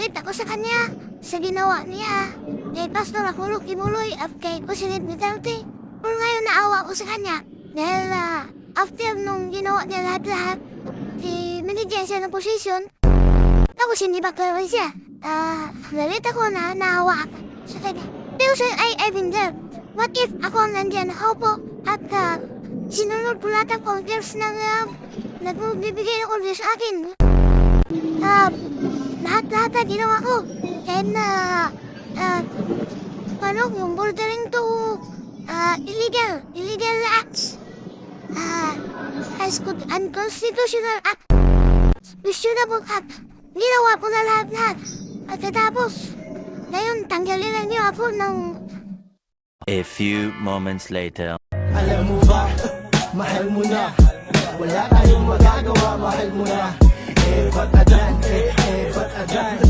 galit ako sa kanya sa ginawa niya. Kay Pastor ako kimuloy at kay President Duterte. Pero ngayon naawa ko sa kanya. Dahil after nung ginawa niya lahat-lahat, binigyan siya ng posisyon. Tapos hindi ba karoon siya? Galit ako na naawa ako sa kanya. Pero sa I've been there. What if ako nandiyan nakaupo at sinunod ko lahat ang orders ng nagbibigay ng orders sa akin. Lahat-lahat na ginawa ko. And yung bordering to illegal acts. Unconstitutional act. Questionable act. Ginawa ko na lahat-lahat. At tapos, ngayon tanggalin lang niyo ako ng... A few moments later. Alam mo ba, mahal mo na. Wala tayong magagawa, mahal mo na. Ba't adan, ba't adan.